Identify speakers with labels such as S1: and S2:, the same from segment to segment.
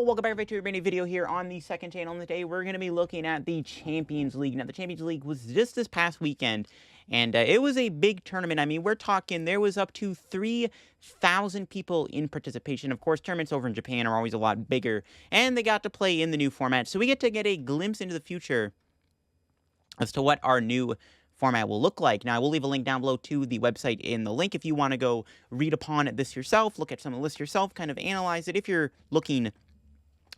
S1: welcome back to a brand new video here on the second channel. And today we're going to be looking at the Champions League. Now, the Champions League was just this past weekend, and it was a big tournament. I mean, we're talking there was up to 3,000 people in participation. Of course, tournaments over in Japan are always a lot bigger, and they got to play in the new format. So we get to get a glimpse into the future as to what our new format will look like. Now, I will leave a link down below to the website in the link if you want to go read upon this yourself, look at some of the lists yourself, kind of analyze it if you're looking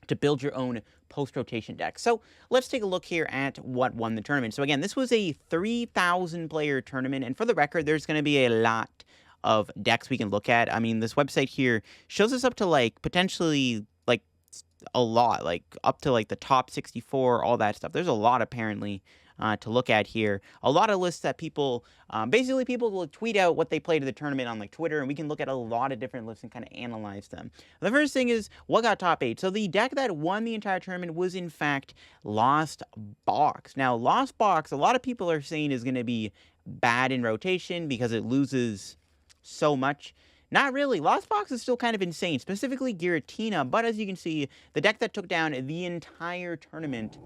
S1: to build your own post-rotation deck. So let's take a look here at what won the tournament. So again, this was a 3,000 player tournament, and for the record, there's going to be a lot of decks we can look at. I mean, this website here shows us up to like potentially like a lot, like up to like the top 64, all that stuff. There's a lot apparently to look at here. A lot of lists that people, basically people will tweet out what they played at the tournament on like Twitter, and we can look at a lot of different lists and kind of analyze them. The first thing is what got top 8. So the deck that won the entire tournament was in fact Lost Box. Now, Lost Box, a lot of people are saying is going to be bad in rotation because it loses so much. Not really. Lost Box is still kind of insane, specifically Giratina, but as you can see, the deck that took down the entire tournament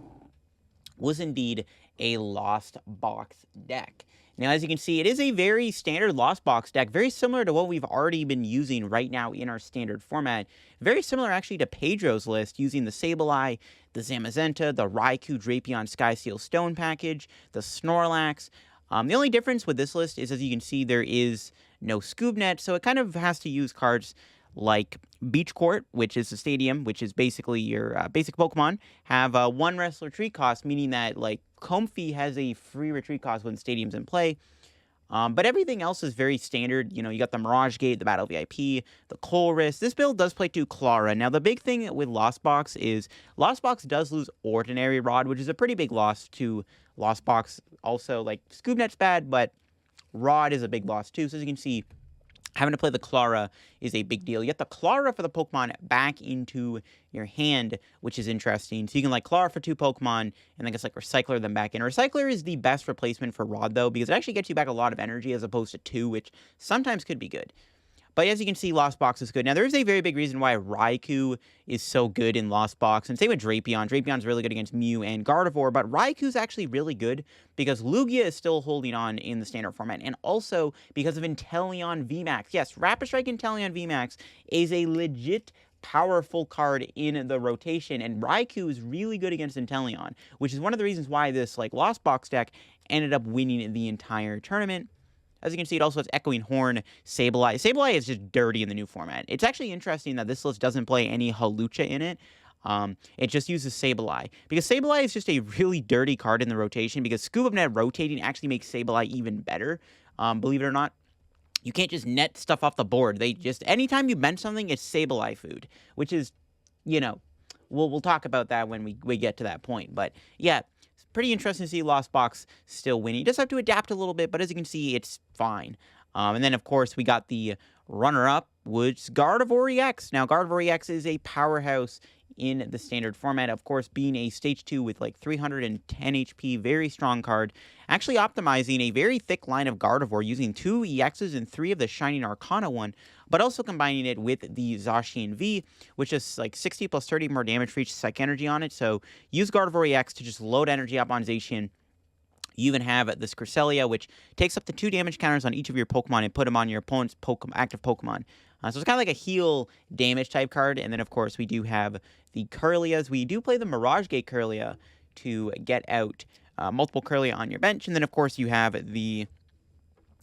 S1: was indeed a Lost Box deck. Now, as you can see, it is a very standard Lost Box deck, very similar to what we've already been using right now in our standard format. Very similar, actually, to Pedro's list, using the Sableye, the Zamazenta, the Raikou Drapion Skyseal Stone package, the Snorlax. The only difference with this list is, as you can see, there is no Scoobnet, so it kind of has to use cards like Beach Court, which is the stadium, which is basically your basic Pokemon, have one Restless Retreat cost, meaning that like Comfey has a free retreat cost when the stadium's in play. But everything else is very standard. You know, you got the Mirage Gate, the Battle VIP, the Colress. This build does play to Clara. Now, the big thing with Lost Box is Lost Box does lose Ordinary Rod, which is a pretty big loss to Lost Box. Also, like, Scoobnet's bad, but Rod is a big loss too. So as you can see, having to play the Clara is a big deal. You get the Clara for the Pokemon back into your hand, which is interesting. So you can like Clara for 2 Pokemon, and then just like Recycler them back in. Recycler is the best replacement for Rod, though, because it actually gets you back a lot of energy as opposed to 2, which sometimes could be good. But as you can see, Lost Box is good. Now, there is a very big reason why Raikou is so good in Lost Box. And same with Drapion. Drapion's really good against Mew and Gardevoir, but Raikou's actually really good because Lugia is still holding on in the standard format. And also because of Inteleon VMAX. Yes, Rapid Strike Inteleon VMAX is a legit powerful card in the rotation, and Raikou is really good against Inteleon, which is one of the reasons why this like Lost Box deck ended up winning the entire tournament. As you can see, it also has Echoing Horn, Sableye. Sableye is just dirty in the new format. It's actually interesting that this list doesn't play any Hawlucha in it. It just uses Sableye. Because Sableye is just a really dirty card in the rotation, because Scuba Net rotating actually makes Sableye even better. Believe it or not, you can't just net stuff off the board. They just, anytime you bench something, it's Sableye food, which is, you know, we'll talk about that when we get to that point. But yeah, pretty interesting to see Lost Box still winning. You just have to adapt a little bit, but as you can see, it's fine. And then, of course, we got the runner-up, which is Gardevoir EX. Now, Gardevoir EX is a powerhouse in the standard format, of course, being a stage 2 with like 310 HP, very strong card. Actually optimizing a very thick line of Gardevoir using 2 EXs and 3 of the Shining Arcana one, but also combining it with the Zacian V, which is like 60 plus 30 more damage for each Psych Energy on it. So use Gardevoir EX to just load energy up on Zacian. You even have this Cresselia, which takes up to 2 damage counters on each of your Pokemon and put them on your opponent's active Pokemon. So it's kind of like a heal damage type card. And then, of course, we do have the Kirlias. We do play the Mirage Gate Kirlia to get out multiple Kirlia on your bench. And then, of course, you have the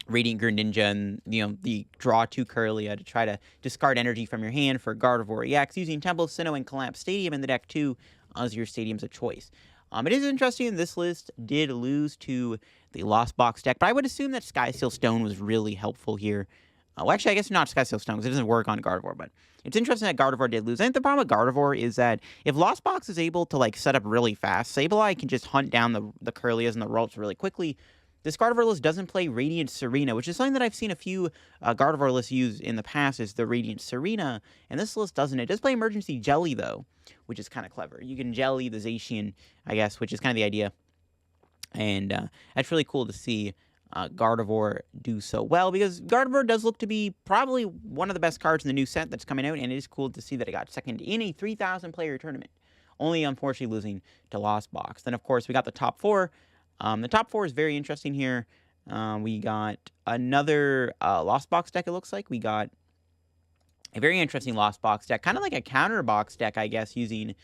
S1: Radiant Greninja and, you know, the draw 2 Kirlia to try to discard energy from your hand for Gardevoir EX, using Temple, Sinnoh, and Collapse Stadium in the deck too as your stadiums of choice. It is interesting this list did lose to the Lost Box deck, but I would assume that Skyseal Stone was really helpful here. Well, actually, I guess not Skyseal Stone, because it doesn't work on Gardevoir, but it's interesting that Gardevoir did lose. I think the problem with Gardevoir is that if Lost Box is able to, like, set up really fast, Sableye can just hunt down the Kirlias and the Ralts really quickly. This Gardevoir list doesn't play Radiant Serena, which is something that I've seen a few Gardevoir lists use in the past, is the Radiant Serena, and this list doesn't. It does play Emergency Jelly, though, which is kind of clever. You can Jelly the Zacian, I guess, which is kind of the idea, and that's really cool to see. Gardevoir do so well, because Gardevoir does look to be probably one of the best cards in the new set that's coming out, and it is cool to see that it got second in a 3,000 player tournament, only unfortunately losing to Lost Box. Then, of course, we got the top four. The top four is very interesting here. We got another Lost Box deck, it looks like. We got a very interesting Lost Box deck, kind of like a counter box deck, I guess, using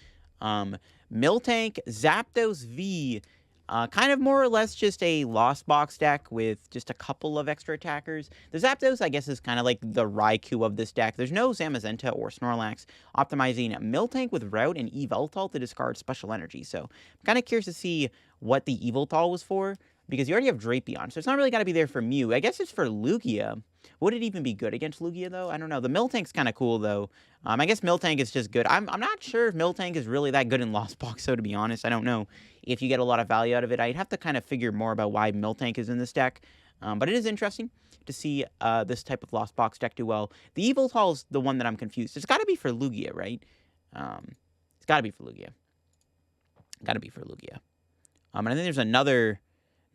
S1: Miltank, Zapdos V, kind of more or less just a Lost Box deck with just a couple of extra attackers. The Zapdos, I guess, is kind of like the Raikou of this deck. There's no Zamazenta or Snorlax, optimizing Miltank with Route and Yveltal to discard special energy. So I'm kind of curious to see what the Yveltal was for, because you already have Drapion, so it's not really got to be there for Mew. I guess it's for Lugia. Would it even be good against Lugia, though? I don't know. The Miltank's kind of cool, though. I guess Miltank is just good. I'm not sure if Miltank is really that good in Lost Box, so to be honest. I don't know if you get a lot of value out of it. I'd have to kind of figure more about why Miltank is in this deck. But it is interesting to see this type of Lost Box deck do well. The Yveltal is the one that I'm confused. It's got to be for Lugia, right? It's got to be for Lugia. Got to be for Lugia. And I think there's another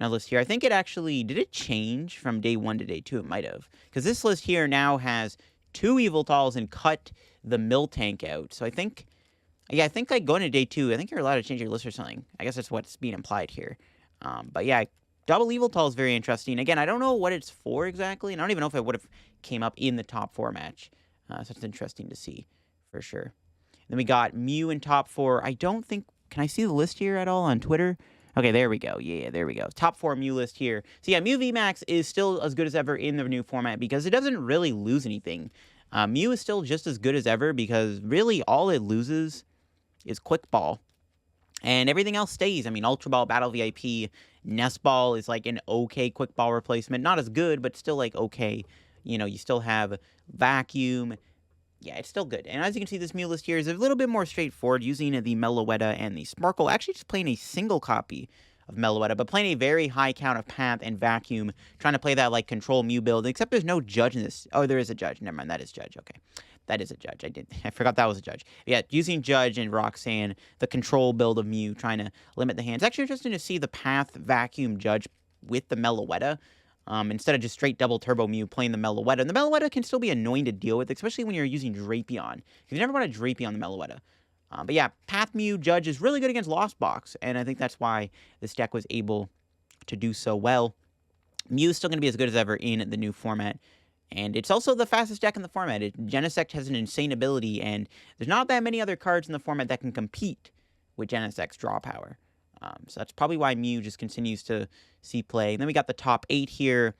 S1: list here. I think it actually, did it change from day 1 to day 2? It might have. Because this list here now has 2 Yveltals and cut the Miltank out. So I think, yeah, I think like going to day 2, I think you're allowed to change your list or something. I guess that's what's being implied here. But yeah, double Yveltal is very interesting. Again, I don't know what it's for exactly, and I don't even know if it would have came up in the top 4 match. So it's interesting to see, for sure. Then we got Mew in top 4. I don't think, can I see the list here at all on Twitter? Okay, there we go. Yeah, there we go. Top 4 Mew list here. So yeah, Mew VMAX is still as good as ever in the new format because it doesn't really lose anything. Mew is still just as good as ever because really all it loses is Quick Ball. And everything else stays. I mean, Ultra Ball, Battle VIP, Nest Ball is like an okay Quick Ball replacement. Not as good, but still like okay. You know, you still have Vacuum. Yeah, it's still good. And as you can see, this Mew list here is a little bit more straightforward, using the Meloetta and the Sparkle. Actually, just playing a single copy of Meloetta, but playing a very high count of Path and Vacuum, trying to play that, like, Control Mew build, except there's no Judge in this. Oh, there is a Judge. Never mind, that is Judge. Okay. That is a Judge. I forgot that was a Judge. Yeah, using Judge and Roxanne, the Control build of Mew, trying to limit the hands. Actually interesting to see the Path, Vacuum, Judge with the Meloetta. Instead of just straight double turbo Mew playing the Meloetta. And the Meloetta can still be annoying to deal with, especially when you're using Drapion. You never want to Drapion the Meloetta. But yeah, Path Mew Judge is really good against Lost Box, and I think that's why this deck was able to do so well. Mew is still going to be as good as ever in the new format, and it's also the fastest deck in the format. Genesect has an insane ability, and there's not that many other cards in the format that can compete with Genesect's draw power. So that's probably why Mew just continues to see play. And then we got the top 8 here.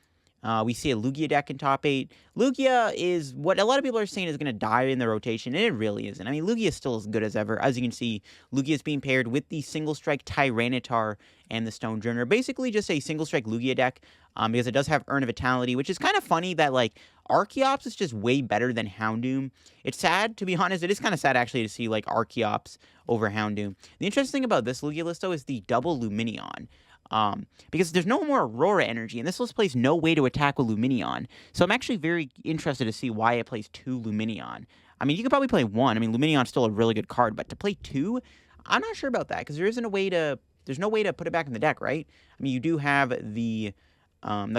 S1: We see a Lugia deck in top 8. Lugia is what a lot of people are saying is going to die in the rotation, and it really isn't. I mean, Lugia is still as good as ever. As you can see, Lugia is being paired with the Single Strike Tyranitar and the Stonjourner. Basically just a Single Strike Lugia deck, because it does have Urn of Vitality, which is kind of funny that, like, Archeops is just way better than Houndoom. It's sad, to be honest. It is kind of sad, actually, to see, like, Archeops over Houndoom. The interesting thing about this Lugia list, though, is the double Lumineon. Because there's no more Aurora energy, and this list plays no way to attack with Lumineon. So I'm actually very interested to see why it plays 2 Lumineon. I mean, you could probably play 1. I mean, Lumineon's still a really good card, but to play 2, I'm not sure about that, because there's no way to put it back in the deck, right? I mean, you do have the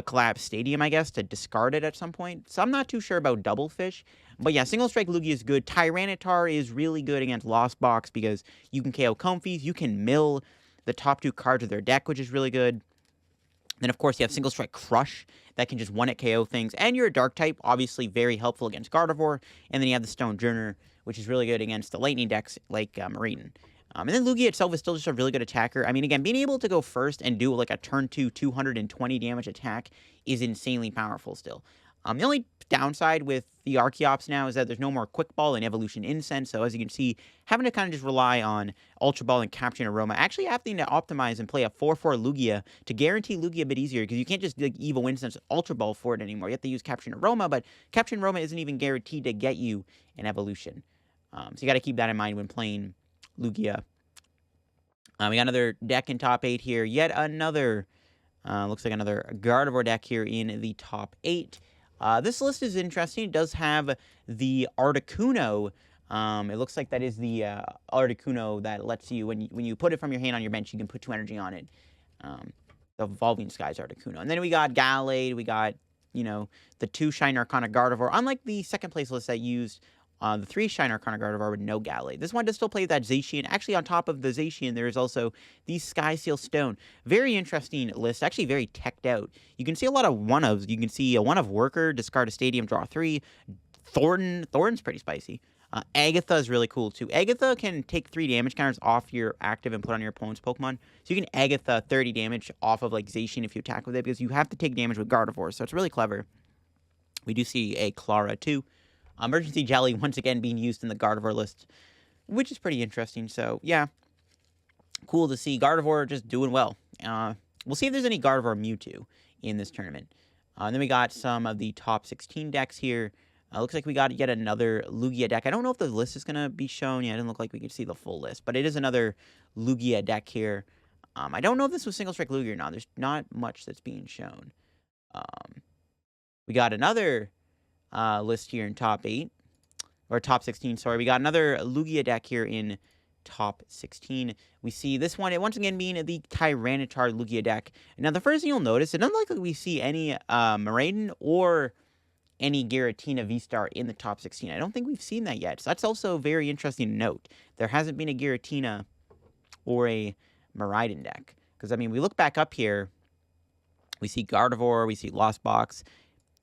S1: Collapse Stadium, I guess, to discard it at some point. So I'm not too sure about Double Fish. But yeah, Single Strike Lugia is good. Tyranitar is really good against Lost Box because you can KO Comfeys, you can mill the top 2 cards of their deck, which is really good. Then, of course, you have Single Strike Crush that can just one-hit KO things. And you're a Dark type, obviously very helpful against Gardevoir. And then you have the Stonjourner, which is really good against the Lightning decks like Mareden. And then Lugia itself is still just a really good attacker. I mean, again, being able to go first and do like a turn 2 220 damage attack is insanely powerful still. The only downside with the Archeops now is that there's no more Quick Ball and Evolution Incense. So as you can see, having to kind of just rely on Ultra Ball and Capturing Aroma, actually having to optimize and play a 4/4 Lugia to guarantee Lugia a bit easier, because you can't just like Evo Incense Ultra Ball for it anymore. You have to use Capturing Aroma, but Capturing Aroma isn't even guaranteed to get you an Evolution. So you got to keep that in mind when playing Lugia. We got another deck in top 8 here. Yet another, looks like another Gardevoir deck here in the top 8. This list is interesting. It does have the Articuno. It looks like that is the Articuno that lets you, when you put it from your hand on your bench, you can put 2 energy on it. the Evolving Skies Articuno. And then we got Gallade, we got, you know, the 2 Shine Arcana Gardevoir. Unlike the second place list that used the 3 Shine Arcana Gardevoir with no Gallade. This one does still play that Zacian. Actually, on top of the Zacian, there is also the Sky Seal Stone. Very interesting list. Actually, very teched out. You can see a lot of one-ofs. You can see a one-of Worker, discard a Stadium, draw 3. Thornton's pretty spicy. Agatha is really cool, too. Agatha can take 3 damage counters off your active and put on your opponent's Pokemon. So you can Agatha 30 damage off of, like, Zacian if you attack with it, because you have to take damage with Gardevoir, so it's really clever. We do see a Clara, too. Emergency Jelly, once again, being used in the Gardevoir list, which is pretty interesting. So, yeah, cool to see Gardevoir just doing well. We'll see if there's any Gardevoir Mewtwo in this tournament. Then we got some of the top 16 decks here. Looks like we got yet another Lugia deck. I don't know if the list is going to be shown. Yeah, it doesn't look like we could see the full list, but it is another Lugia deck here. I don't know if this was Single Strike Lugia or not. There's not much that's being shown. We got another list here in top 8, or top 16, sorry. We got another Lugia deck here in top 16. We see this one, once again, being the Tyranitar Lugia deck. Now, the first thing you'll notice, it doesn't look like we see any Miraidon or any Giratina V-Star in the top 16. I don't think we've seen that yet. So that's also very interesting to note. There hasn't been a Giratina or a Miraidon deck. Because, I mean, we look back up here, we see Gardevoir, we see Lost Box,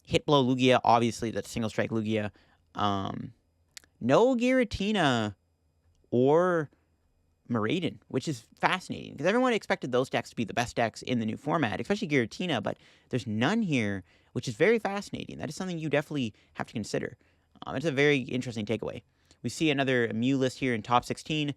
S1: Hit Blow Lugia, obviously that's Single Strike Lugia. No Giratina or Miraidon, which is fascinating. Because everyone expected those decks to be the best decks in the new format, especially Giratina, but there's none here, which is very fascinating. That is something you definitely have to consider. It's a very interesting takeaway. We see another Mew list here in top 16.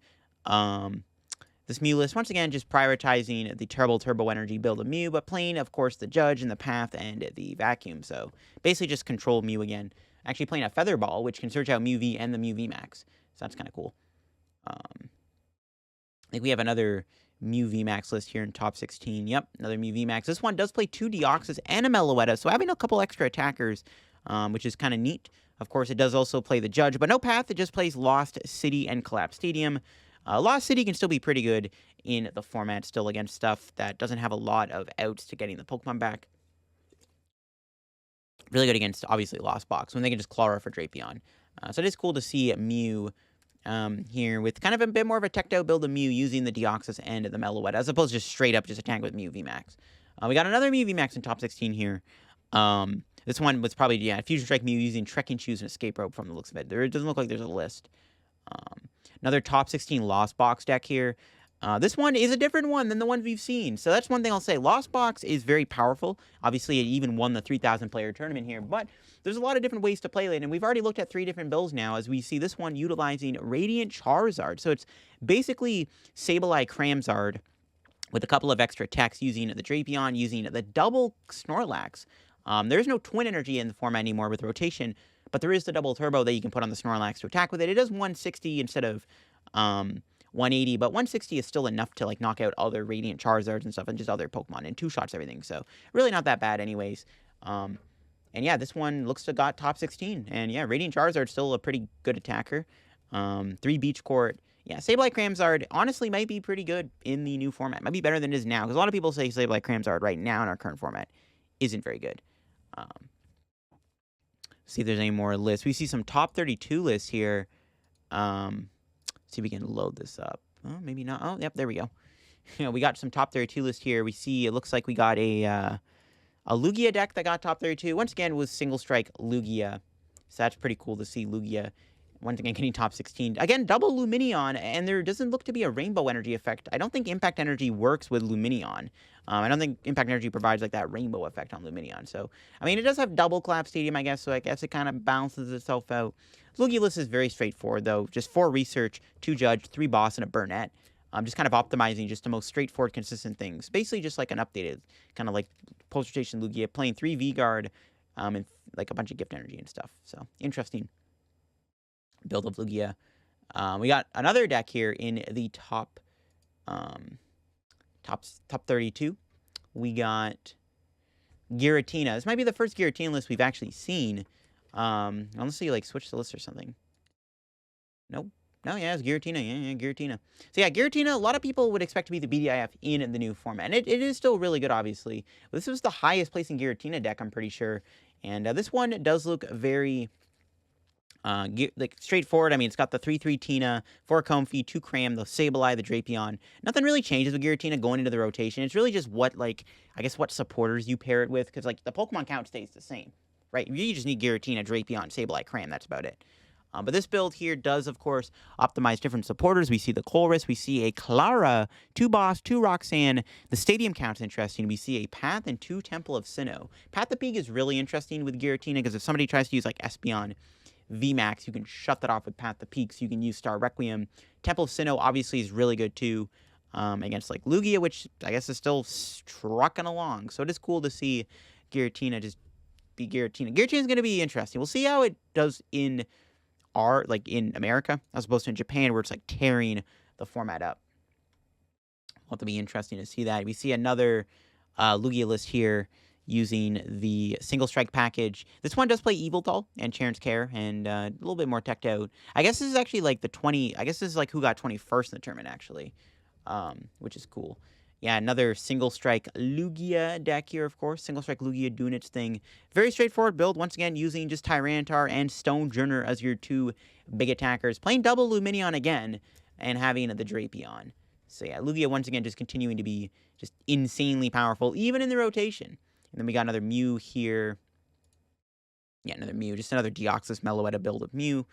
S1: This Mew list, once again, just prioritizing the Turbo Energy build of Mew, but playing, of course, the Judge and the Path and the Vacuum. So basically just control Mew again. Actually playing a Feather Ball, which can search out Mew V and the Mew V Max. So that's kind of cool. I think we have another Mew VMAX list here in top 16. Yep, another Mew VMAX. This one does play 2 Deoxys and a Meloetta, so having a couple extra attackers, which is kind of neat. Of course, it does also play the Judge, but no Path. It just plays Lost City and Collapse Stadium. Lost City can still be pretty good in the format, still against stuff that doesn't have a lot of outs to getting the Pokemon back. Really good against, obviously, Lost Box, when they can just Clara for Drapion. So it is cool to see Mew here with kind of a bit more of a teched out build of Mew using the Deoxys and the Meloetta, as opposed to just straight up just attack with Mew VMAX. We got another Mew VMAX in top 16 here. This one was probably, yeah, Fusion Strike Mew using Trekking Shoes and Escape Rope from the looks of it. It doesn't look like there's a list. Another top 16 Lost Box deck here. This one is a different one than the ones we've seen. So that's one thing I'll say. Lost Box is very powerful. Obviously, it even won the 3,000 player tournament here. But there's a lot of different ways to play it. And we've already looked at 3 different builds now as we see this one utilizing Radiant Charizard. So it's basically Sableye Cramzard with a couple of extra attacks using the Drapion, using the double Snorlax. There's no Twin Energy in the format anymore with rotation, but there is the double turbo that you can put on the Snorlax to attack with it. It does 160 instead of 180, but 160 is still enough to like knock out other Radiant Charizards and stuff and just other Pokemon and 2-shots everything. So really not that bad anyways. And yeah, this one looks to got top 16. And yeah, Radiant Charizard's still a pretty good attacker. 3 Beach Court. Yeah, Sableye Cramzard honestly might be pretty good in the new format. Might be better than it is now, because a lot of people say Sableye Cramzard right now in our current format isn't very good. See if there's any more lists. We see some top 32 lists here. See if we can load this up. Oh, maybe not. Oh, yep, there we go. We got some top 32 list here. We see it looks like we got a Lugia deck that got top 32. Once again, with Single Strike Lugia. So that's pretty cool to see Lugia once again getting top 16. Again, double Lumineon, and there doesn't look to be a Rainbow Energy effect. I don't think Impact Energy works with Lumineon. I don't think Impact Energy provides like that rainbow effect on Lumineon. So, I mean, it does have double Collapse Stadium, I guess, so I guess it kind of balances itself out. Lugia list is very straightforward, though. Just 4 Research, 2 Judge, 3 Boss, and a Burnett. Just kind of optimizing just the most straightforward, consistent things. Basically just like an updated, kind of like post-rotation Lugia, playing 3 V-Guard, and like a bunch of Gift Energy and stuff. So, interesting build of Lugia. We got another deck here in the top 32. We got Giratina. This might be the first Giratina list we've actually seen. Unless you like switch the list or something. Nope. No, yeah, it's Giratina. Yeah, Giratina. So yeah, Giratina, a lot of people would expect to be the BDIF in the new format. And it is still really good, obviously. But this was the highest placing Giratina deck, I'm pretty sure. And this one does look very like straightforward. I mean, it's got the 3/3 Tina, 4 Comfey, 2 Cram, the Sableye, the Drapion. Nothing really changes with Giratina going into the rotation. It's really just what, like, I guess what supporters you pair it with. Because, like, the Pokemon count stays the same, right? You just need Giratina, Drapion, Sableye, Cram. That's about it. But this build here does, of course, optimize different supporters. We see the Colress, we see a Clara, 2 Boss, 2 Roxanne. The stadium count's interesting. We see a Path and 2 Temple of Sinnoh. Path of Peak is really interesting with Giratina because if somebody tries to use like Espeon VMAX, you can shut that off with Path of Peak, so you can use Star Requiem. Temple of Sinnoh obviously is really good too against like Lugia, which I guess is still trucking along. So it is cool to see Giratina just be Giratina. Giratina is going to be interesting. We'll see how it does in in America, as opposed to in Japan, where it's like tearing the format up. It'll have to be interesting to see that. We see another Lugia list here using the single strike package. This one does play Yveltal and Charon's Care, and a little bit more teched out. I guess this is actually like the 20. I guess this is like who got 21st in the tournament, actually, which is cool. Yeah, another single strike Lugia deck here, of course. Single strike Lugia doing its thing. Very straightforward build. Once again, using just Tyranitar and Stonjourner as your 2 big attackers. Playing double Lumineon again and having the Drapion. So yeah, Lugia once again just continuing to be just insanely powerful, even in the rotation. And then we got another Mew here. Yeah, another Mew. Just another Deoxys Meloetta build of Mew.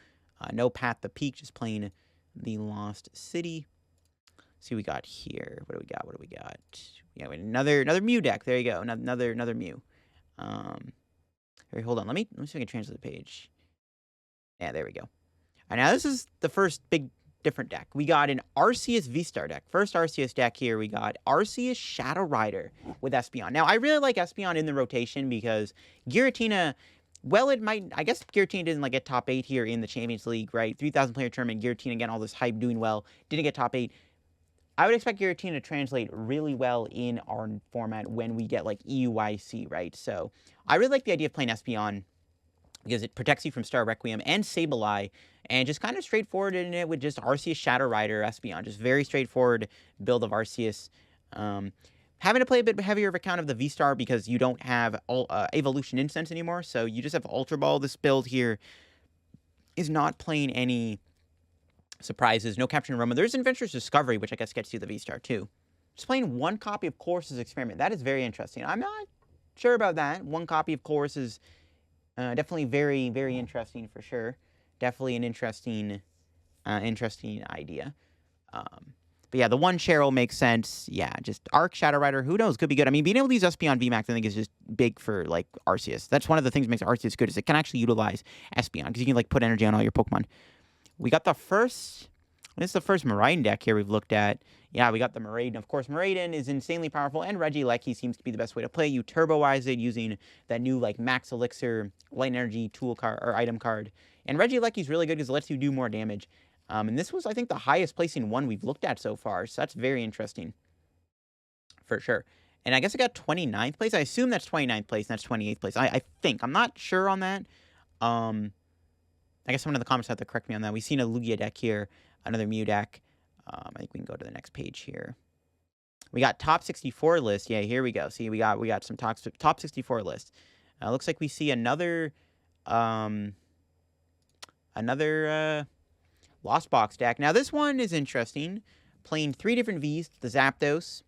S1: No Path to Peak, just playing the Lost City. See what we got here. What do we got? Yeah, another Mew deck. There you go. Another Mew. Hold on. Let me see if I can translate the page. Yeah, there we go. And now this is the first big different deck. We got an Arceus V-Star deck. First Arceus deck here, we got Arceus Shadow Rider with Espeon. Now, I really like Espeon in the rotation because Giratina, well, it might, I guess Giratina didn't like get top 8 here in the Champions League, right? 3,000 player tournament, Giratina again, all this hype, doing well, didn't get top 8. I would expect Giratina to translate really well in our format when we get like EUIC, right? So I really like the idea of playing Espeon because it protects you from Star Requiem and Sableye, and just kind of straightforward in it with just Arceus Shadow Rider Espeon. Just very straightforward build of Arceus. Having to play a bit heavier of a count of the V-Star because you don't have Evolution Incense anymore, so you just have Ultra Ball. This build here is not playing any surprises, no Capturing Aroma. There's Adventurous Discovery, which I guess gets you the V-Star too. Just playing 1 copy of Colress's Experiment. That is very interesting. I'm not sure about that. 1 copy of Colress is definitely very, very interesting for sure. Definitely an interesting idea. But yeah, the 1 Cheryl makes sense. Yeah, just Arc Shadow Rider, who knows, could be good. I mean, being able to use Espeon VMAX, I think, is just big for, like, Arceus. That's one of the things that makes Arceus good, is it can actually utilize Espeon, because you can, like, put energy on all your Pokemon. We got the first, this is the first Miraidon deck here we've looked at. Yeah, we got the Miraidon. Of course, Miraidon is insanely powerful, and Regieleki seems to be the best way to play. You turboize it using that new, like, Max Elixir Light Energy tool card, or item card. And Regieleki is really good because it lets you do more damage. And this was, I think, the highest placing one we've looked at so far, so that's very interesting. For sure. And I guess it got 29th place. I assume that's 29th place, and that's 28th place. I think. I'm not sure on that. I guess someone in the comments have to correct me on that. We've seen a Lugia deck here, another Mew deck. I think we can go to the next page here. We got top 64 list. Yeah, here we go. See, we got some top 64 list. Looks like we see another Lost Box deck. Now this one is interesting. Playing 3 different Vs: the Zapdos,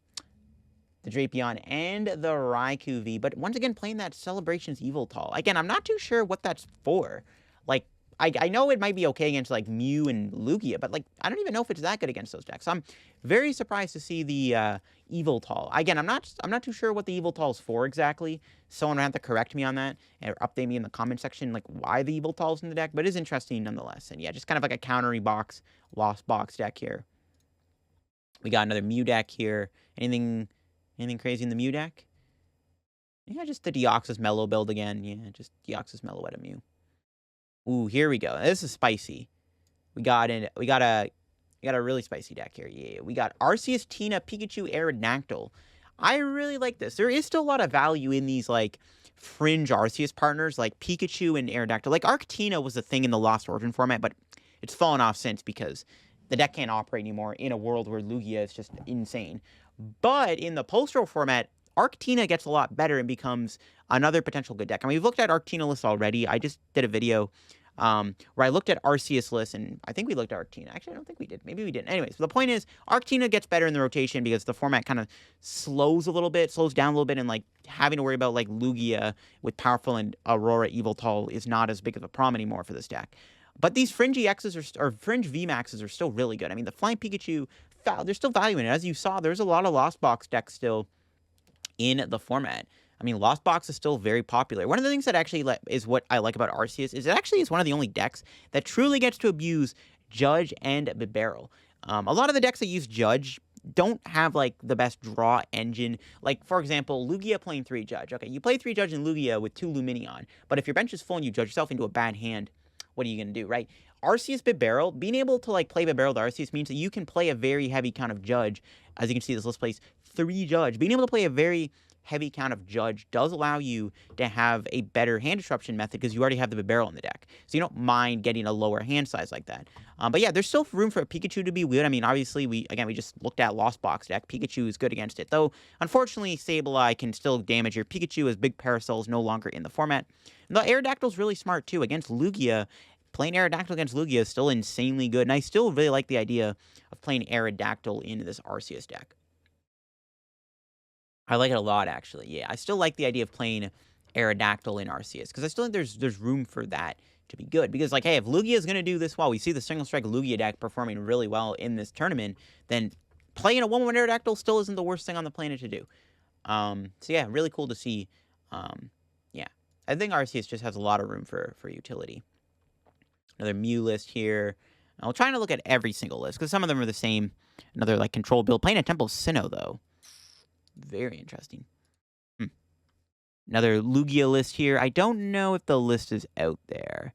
S1: the Drapion, and the Raikou V. But once again, playing that Celebrations Yveltal. Again, I'm not too sure what that's for. Like, I know it might be okay against, like, Mew and Lugia, but, like, I don't even know if it's that good against those decks. I'm very surprised to see the Yveltal. Again, I'm not too sure what the Yveltal is for exactly. Someone will have to correct me on that or update me in the comment section, like, why the Yveltal's in the deck, but it is interesting nonetheless. And yeah, just kind of like a countery box, Lost Box deck here. We got another Mew deck here. Anything crazy in the Mew deck? Yeah, just the Deoxys Mellow build again. Yeah, just Deoxys Meloetta Mew. Ooh, here we go. This is spicy. We got a really spicy deck here. Yeah, we got Arceus, Tina, Pikachu, Aerodactyl. I really like this. There is still a lot of value in these, like, fringe Arceus partners, like Pikachu and Aerodactyl. Like, Arctina was a thing in the Lost Origin format, but it's fallen off since because the deck can't operate anymore in a world where Lugia is just insane. But in the Post-Roll format, Arctina gets a lot better and becomes another potential good deck. I mean, we've looked at Arctina lists already. I just did a video where I looked at Arceus lists, and I think we looked at Arctina. Actually, I don't think we did. Maybe we didn't. Anyways, the point is, Arctina gets better in the rotation because the format kind of slows down a little bit, and like having to worry about like Lugia with Powerful and Aurora Yveltal is not as big of a problem anymore for this deck. But these Fringy X's or Fringe VMAXs are still really good. I mean, the Flying Pikachu, there's still value in it. As you saw, there's a lot of Lost Box decks still in the format. I mean, Lost Box is still very popular. One of the things that actually is what I like about Arceus is it actually is one of the only decks that truly gets to abuse Judge and Bibarel. A lot of the decks that use Judge don't have, like, the best draw engine. Like, for example, Lugia playing 3 Judge. Okay, you play 3 Judge and Lugia with 2 Lumineon, but if your bench is full and you judge yourself into a bad hand, what are you going to do, right? Arceus Bibarel, being able to, like, play Bibarel to Arceus means that you can play a very heavy count of Judge. As you can see, this list plays 3 Judge. Being able to play a very heavy count of Judge does allow you to have a better hand disruption method because you already have the Bibarel in the deck. So you don't mind getting a lower hand size like that. But yeah, there's still room for a Pikachu to be weird. I mean, obviously, we just looked at Lost Box deck. Pikachu is good against it. Though, unfortunately, Sableye can still damage your Pikachu as Big Parasol is no longer in the format. And the Aerodactyl is really smart, too. Against Lugia, playing Aerodactyl against Lugia is still insanely good. And I still really like the idea of playing Aerodactyl in this Arceus deck. I like it a lot, actually. Yeah, I still like the idea of playing Aerodactyl in Arceus because I still think there's room for that to be good. Because, like, hey, if Lugia is going to do this well, we see the Single Strike Lugia deck performing really well in this tournament, then playing a 1-1 Aerodactyl still isn't the worst thing on the planet to do. So, yeah, really cool to see. Yeah, I think Arceus just has a lot of room for utility. Another Mew list here. I'm trying to look at every single list because some of them are the same. Another, like, control build. Playing a Temple of Sinnoh, though. Very interesting. Another Lugia list here. I don't know if the list is out there.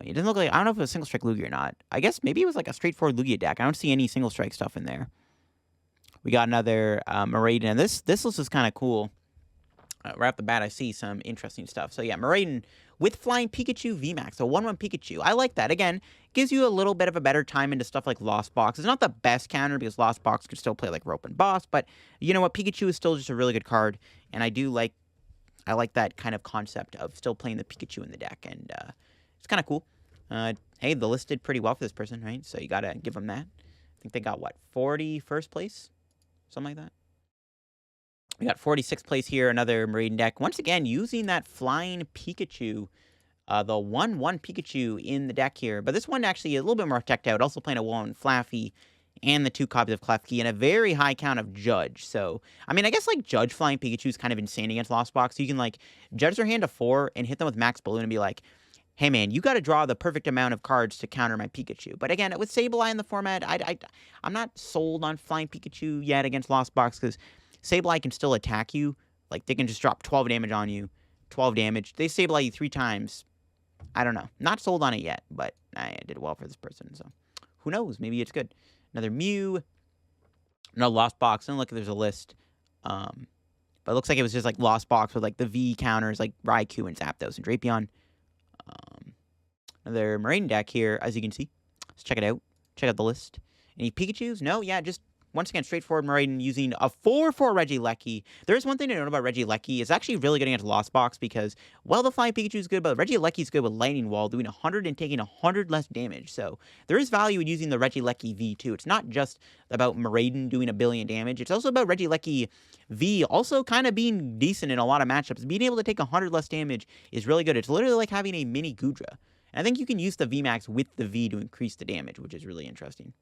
S1: It doesn't look like... I don't know if it was Single Strike Lugia or not. I guess maybe it was like a straightforward Lugia deck. I don't see any Single Strike stuff in there. We got another Miraidon. And this list is kind of cool. Right off the bat, I see some interesting stuff. So yeah, Miraidon with Flying Pikachu VMAX. So 1-1 Pikachu. I like that. Again, gives you a little bit of a better time into stuff like Lost Box. It's not the best counter because Lost Box could still play like Rope and Boss. But you know what? Pikachu is still just a really good card. And I like that kind of concept of still playing the Pikachu in the deck. And it's kind of cool. Hey, the list did pretty well for this person, right? So you got to give them that. I think they got, what, 41st place? Something like that. We got 46th place here, another Miraidon deck. Once again, using that Flying Pikachu, the 1-1 Pikachu in the deck here. But this one actually a little bit more teched out. Also playing a 1 Flaffy and the 2 copies of Klefki and a very high count of Judge. So, I mean, I guess, like, Judge Flying Pikachu is kind of insane against Lost Box. So you can, like, judge their hand to 4 and hit them with Max Balloon and be like, hey, man, you got to draw the perfect amount of cards to counter my Pikachu. But again, with Sableye in the format, I'm not sold on Flying Pikachu yet against Lost Box because Sableye can still attack you. Like, they can just drop 12 damage on you. 12 damage. They Sableye you 3 times. I don't know. Not sold on it yet, but I did well for this person, so who knows? Maybe it's good. Another Mew. No Lost Box. And look, there's a list. But it looks like it was just, like, Lost Box with, like, the V counters, like Raikou and Zapdos and Drapion. Another Miraidon deck here, as you can see. Let's check it out. Check out the list. Any Pikachus? No? Yeah, just... Once again, straightforward Miraidon using a 4-4 Regieleki. There is one thing to note about Regieleki. It's actually really good against Lost Box because, well, the Flying Pikachu is good, but Regieleki is good with Lightning Wall, doing 100 and taking 100 less damage. So there is value in using the Regieleki V, too. It's not just about Miraidon doing 1 billion damage. It's also about Regieleki V also kind of being decent in a lot of matchups. Being able to take 100 less damage is really good. It's literally like having a mini Goodra. And I think you can use the VMAX with the V to increase the damage, which is really interesting.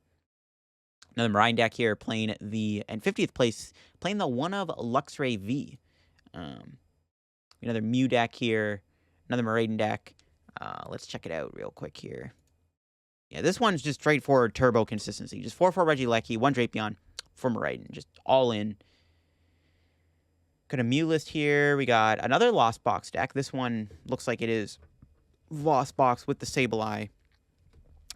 S1: Another Miraidon deck here playing the, and 50th place, playing the one of Luxray V. Another Mew deck here, another Miraidon deck. Let's check it out real quick here. Yeah, this one's just straightforward turbo consistency. Just 4-4 Regieleki, 1 Drapion for Miraidon. Just all in. Got a Mew list here. We got another Lost Box deck. This one looks like it is Lost Box with the Sableye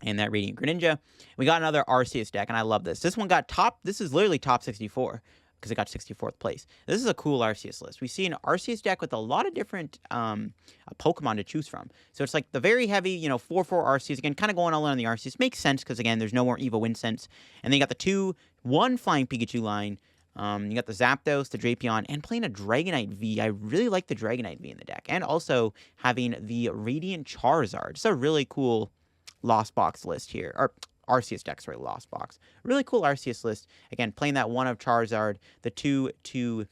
S1: and that Radiant Greninja. We got another Arceus deck, and I love this. This one got top... This is literally top 64. because it got 64th place. This is a cool Arceus list. We see an Arceus deck with a lot of different Pokemon to choose from. So it's like the very heavy, 4/4 Arceus. Again, kind of going all in on the Arceus. Makes sense because, again, there's no more Evo Incense. And then you got the 2/1 Flying Pikachu line. You got the Zapdos, the Drapion, and playing a Dragonite V. I really like the Dragonite V in the deck. And also having the Radiant Charizard. It's a really cool Lost Box list here. Or Arceus deck, sorry, Lost Box. Really cool Arceus list. Again, playing that 1 of Charizard, the 2/2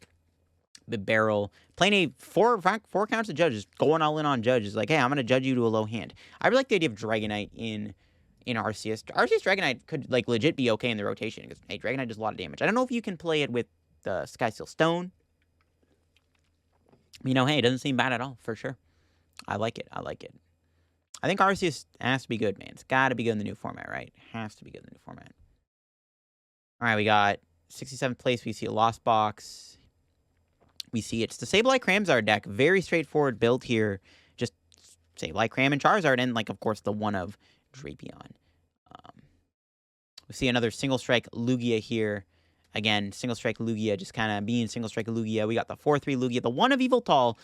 S1: the barrel, playing a four counts of Judges, going all in on Judges. Like, hey, I'm going to judge you to a low hand. I really like the idea of Dragonite in Arceus. Arceus Dragonite could, like, legit be okay in the rotation, because, hey, Dragonite does a lot of damage. I don't know if you can play it with the Skysteel Stone. Hey, it doesn't seem bad at all, for sure. I like it. I think Arceus has to be good, man. It's got to be good in the new format, right? Has to be good in the new format. All right, we got 67th place. We see a Lost Box. We see it's the Sableye Cramzard deck. Very straightforward build here. Just Sableye, Cram, and Charizard, and, like, of course, the 1 of Drapion. We see another Single Strike Lugia here. Again, Single Strike Lugia, just kind of being Single Strike Lugia. We got the 4/3 Lugia, the 1 of Yveltal.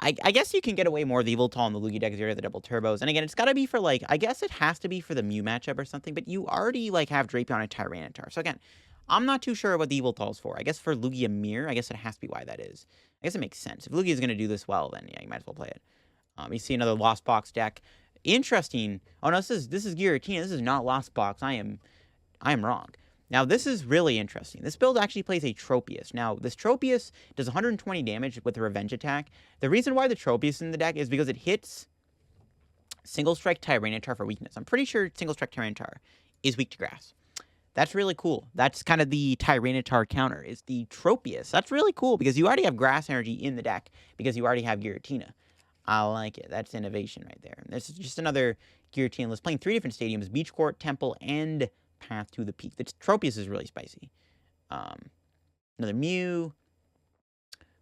S1: I guess you can get away more with Yveltal in the Lugia deck because you're the double turbos. And again, it's got to be for, like, I guess it has to be for the Mew matchup or something, but you already, like, have Drapion and Tyranitar. So again, I'm not too sure what the Yveltal's for. I guess for Lugia Mirror, I guess it has to be why that is. I guess it makes sense. If Lugia is going to do this well, then yeah, you might as well play it. You see another Lost Box deck. Interesting. Oh no, this is Giratina. This is not Lost Box. I am wrong. Now, this is really interesting. This build actually plays a Tropius. Now, this Tropius does 120 damage with a Revenge attack. The reason why the Tropius is in the deck is because it hits Single Strike Tyranitar for weakness. I'm pretty sure Single Strike Tyranitar is weak to Grass. That's really cool. That's kind of the Tyranitar counter, is the Tropius. That's really cool because you already have Grass energy in the deck because you already have Giratina. I like it. That's innovation right there. This is just another Giratina list. Playing 3 different stadiums, Beach Court, Temple, and Path to the Peak. The Tropius is really spicy. Another Mew.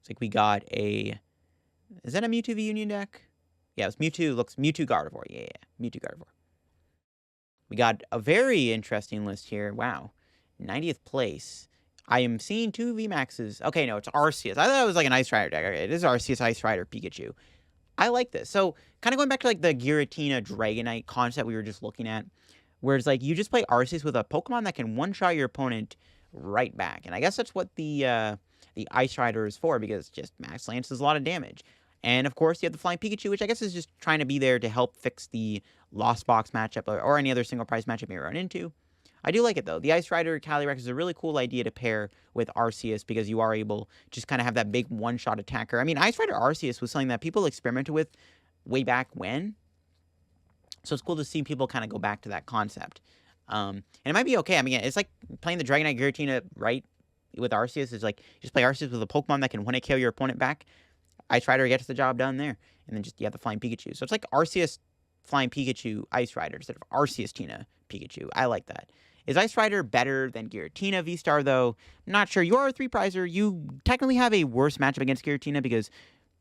S1: It's like we got a... Is that a Mewtwo V Union deck? Yeah, it's Mewtwo. Looks Mewtwo Gardevoir. Yeah. Mewtwo Gardevoir. We got a very interesting list here. Wow. 90th place. I am seeing 2 VMAXs. Okay, no, it's Arceus. I thought it was like an Ice Rider deck. Okay, it is Arceus Ice Rider Pikachu. I like this. So, kind of going back to, like, the Giratina Dragonite concept we were just looking at, where it's like you just play Arceus with a Pokemon that can one-shot your opponent right back. And I guess that's what the Ice Rider is for, because just Max Lance does a lot of damage. And, of course, you have the Flying Pikachu, which I guess is just trying to be there to help fix the Lost Box matchup or any other single-price matchup you run into. I do like it, though. The Ice Rider Calyrex is a really cool idea to pair with Arceus because you are able to just kind of have that big one-shot attacker. I mean, Ice Rider Arceus was something that people experimented with way back when. So it's cool to see people kind of go back to that concept. And it might be okay. I mean, it's like playing the Dragonite Giratina, right, with Arceus. It's like, just play Arceus with a Pokemon that can one-hit KO your opponent back. Ice Rider gets the job done there. And then just, you have the Flying Pikachu. So it's like Arceus Flying Pikachu Ice Rider instead of Arceus Tina Pikachu. I like that. Is Ice Rider better than Giratina V-Star, though? I'm not sure. You are a 3-prizer. You technically have a worse matchup against Giratina because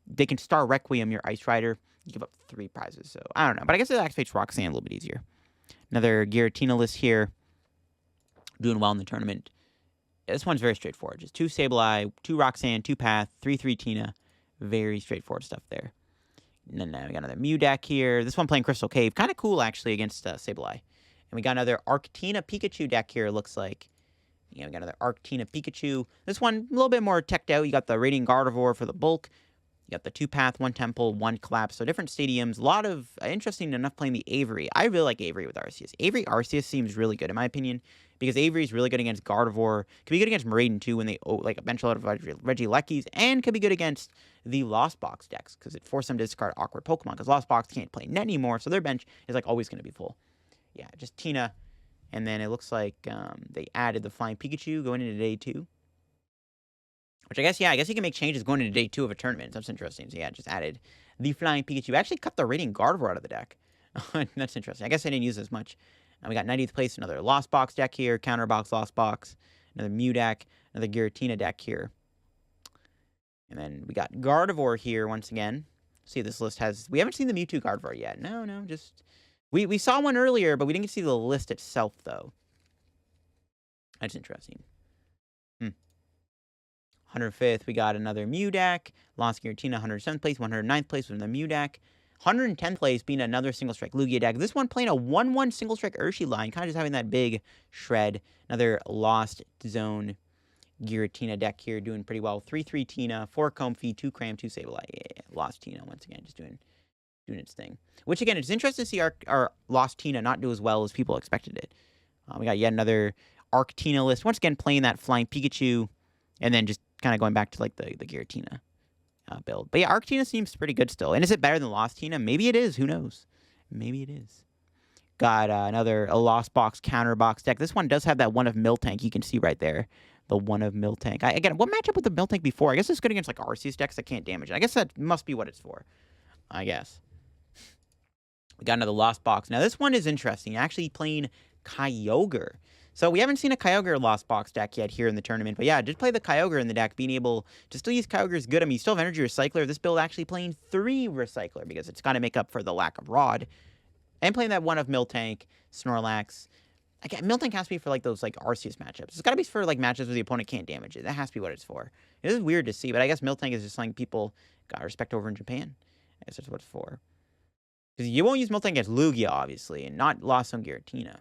S1: they can Star Requiem your Ice Rider. You give up 3 prizes, so I don't know. But I guess it activates Roxanne a little bit easier. Another Giratina list here. Doing well in the tournament. This one's very straightforward. Just 2 Sableye, 2 Roxanne, 2 Path, 3/3 Tina. Very straightforward stuff there. And then we got another Mew deck here. This one playing Crystal Cave. Kind of cool, actually, against Sableye. And we got another Arctina Pikachu deck here, it looks like. Yeah, we got another Arctina Pikachu. This one, a little bit more teched out. You got the Radiant Gardevoir for the bulk. You got the 2 Path, 1 Temple, 1 Collapse. So different stadiums. A lot of, interesting enough, playing the Avery. I really like Avery with Arceus. Avery Arceus seems really good, in my opinion, because Avery is really good against Gardevoir. Could be good against Miraidon, too, when they, like, eventually out of Regielekis. And could be good against the Lost Box decks, because it forced them to discard awkward Pokemon, because Lost Box can't play net anymore, so their bench is, like, always going to be full. Yeah, just Tina. And then it looks like they added the Flying Pikachu going into day 2. Which I guess you can make changes going into day 2 of a tournament. That's interesting. So yeah, just added the Flying Pikachu. Actually cut the Radiant Gardevoir out of the deck. That's interesting. I guess I didn't use as much. And we got 90th place, another Lost Box deck here. Counter Box, Lost Box. Another Mew deck. Another Giratina deck here. And then we got Gardevoir here once again. See, this list has... We haven't seen the Mewtwo Gardevoir yet. No, just... We saw one earlier, but we didn't get to see the list itself, though. That's interesting. 105th, we got another Mew deck. Lost Giratina, 107th place. 109th place was another Mew deck. 110th place being another single strike Lugia deck. This one playing a 1-1 single strike Urshi line, kind of just having that big shred. Another Lost Zone Giratina deck here, doing pretty well. 3-3 Tina, 4 Comfey, 2 Cram, 2 Sableye. Yeah, Lost Tina once again, just doing its thing. Which again, it's interesting to see our Lost Tina not do as well as people expected it. We got yet another Arc Tina list. Once again, playing that Flying Pikachu, and then just kind of going back to like the Giratina build. But yeah, Arc Tina seems pretty good still. And is it better than Lost Tina? Maybe it is. Who knows? Maybe it is. Got another Lost Box counter box deck. This one does have that one of Miltank. You can see right there. The one of Miltank. Again, what matchup with the Miltank before? I guess it's good against like Arceus decks that can't damage it. I guess that must be what it's for. I guess. We got another Lost Box. Now, this one is interesting. Actually playing Kyogre. So we haven't seen a Kyogre Lost Box deck yet here in the tournament. But yeah, just play the Kyogre in the deck. Being able to still use Kyogre is good. I mean, you still have Energy Recycler. This build actually playing 3 Recycler because it's got to make up for the lack of Rod. And playing that one of Miltank, Snorlax. Again, Miltank has to be for like those like Arceus matchups. It's got to be for like matchups where the opponent can't damage it. That has to be what it's for. It is weird to see, but I guess Miltank is just something people got respect over in Japan. I guess that's what it's for. Because you won't use Miltank against Lugia, obviously, and not Lost Zone Giratina.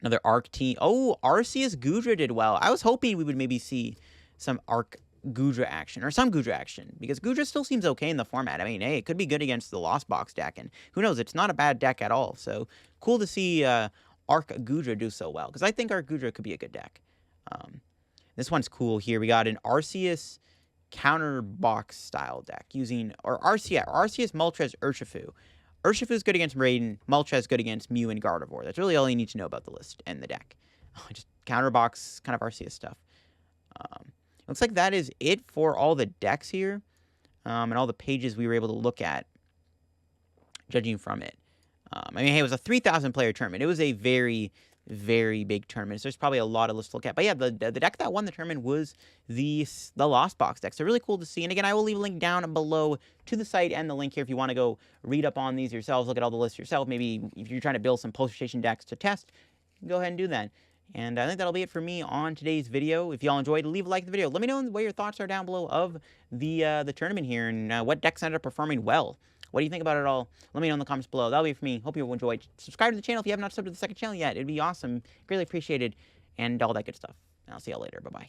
S1: Another Arc team. Oh, Arceus Goodra did well. I was hoping we would maybe see some Arc Goodra action, or some Goodra action, because Goodra still seems okay in the format. I mean, hey, it could be good against the Lost Box deck, and who knows, it's not a bad deck at all. So, cool to see Arc Goodra do so well, because I think Arc Goodra could be a good deck. This one's cool here. We got an Arceus counter box style deck using, or Arceus Moltres Urshifu. Urshifu is good against Raiden. Moltres good against Mew and Gardevoir. That's really all you need to know about the list and the deck. Just counter box kind of Arceus stuff. Looks like that is it for all the decks here, and all the pages we were able to look at, judging from it. I mean, hey, it was a 3,000 player tournament. It was a very, very big tournament. So there's probably a lot of lists to look at. But yeah, the deck that won the tournament was the Lost Box deck. So really cool to see. And again, I will leave a link down below to the site and the link here if you want to go read up on these yourselves, look at all the lists yourself. Maybe if you're trying to build some poster station decks to test, go ahead and do that. And I think that'll be it for me on today's video. If y'all enjoyed, leave a like to the video. Let me know what your thoughts are down below of the tournament here, and what decks ended up performing well. What do you think about it all? Let me know in the comments below. That'll be it for me. Hope you enjoyed. Subscribe to the channel if you have not subbed to the second channel yet. It'd be awesome. Greatly appreciated. And all that good stuff. And I'll see y'all later. Bye-bye.